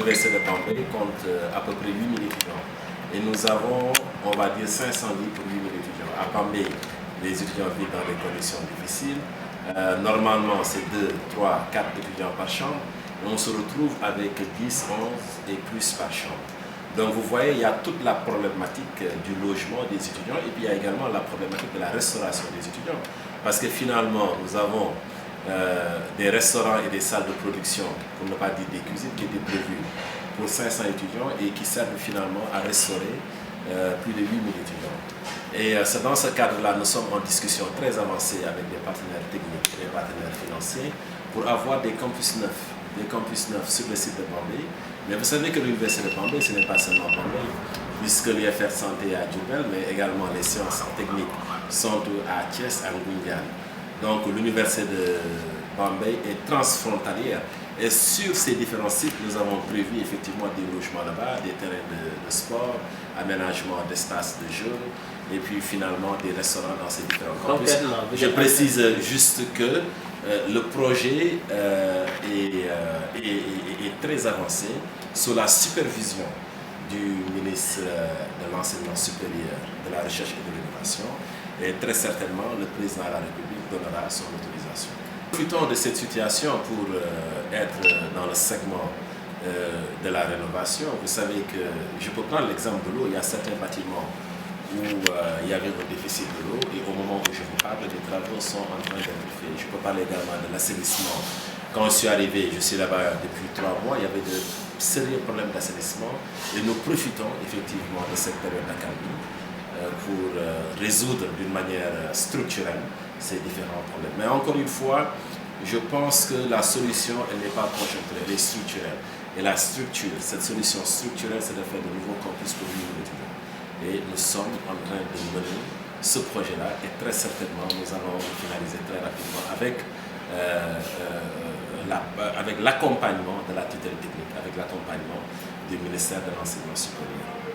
l'Université de Bambey compte à peu près 8000 étudiants. Et nous avons, on va dire, 500 lits pour 8000 étudiants. À Bambey, les étudiants vivent dans des conditions difficiles. Normalement, c'est 2, 3, 4 étudiants par chambre. Et on se retrouve avec 10, 11 et plus par chambre. Donc vous voyez, il y a toute la problématique du logement des étudiants et puis il y a également la problématique de la restauration des étudiants. Parce que finalement, nous avons des restaurants et des salles de production, pour ne pas dire des cuisines, qui étaient prévues pour 500 étudiants et qui servent finalement à restaurer plus de 8000 étudiants. Et c'est dans ce cadre-là, nous sommes en discussion très avancée avec des partenaires techniques et des partenaires financiers pour avoir des campus neufs sur le site de Bambey. Mais vous savez que l'Université de Bambey, ce n'est pas seulement Bambey, puisque l'UFR Santé est à Diourbel, mais également les sciences techniques sont à Thiès, à Ngoundiane. Donc l'Université de Bambey est transfrontalière. Et sur ces différents sites, nous avons prévu effectivement des logements là-bas, des terrains de sport, aménagement d'espaces de jeu, et puis finalement des restaurants dans ces différents campus. Je précise juste que le projet est très avancé sous la supervision du ministre de l'Enseignement supérieur, de la Recherche et de l'Innovation, et très certainement le président de la République donnera son autorisation. Profitons de cette situation pour être dans le segment de la rénovation. Vous savez que, je peux prendre l'exemple de l'eau, il y a certains bâtiments où il y avait un déficit de l'eau et au moment où je vous parle, les travaux sont en train d'être faits. Je peux parler également de l'assainissement. Quand je suis arrivé, je suis là-bas depuis 3 mois, il y avait de sérieux problèmes d'assainissement et nous profitons effectivement de cette période d'accalmie pour résoudre d'une manière structurelle ces différents problèmes. Mais encore une fois, je pense que la solution, elle n'est pas conjoncturelle, elle est structurelle. Et la structure, cette solution structurelle, c'est de faire de nouveaux campus pour vivre étudiants. Et nous sommes en train de mener ce projet-là et très certainement nous allons le finaliser très rapidement avec l'accompagnement de la tutelle technique, avec l'accompagnement du ministère de l'Enseignement supérieur.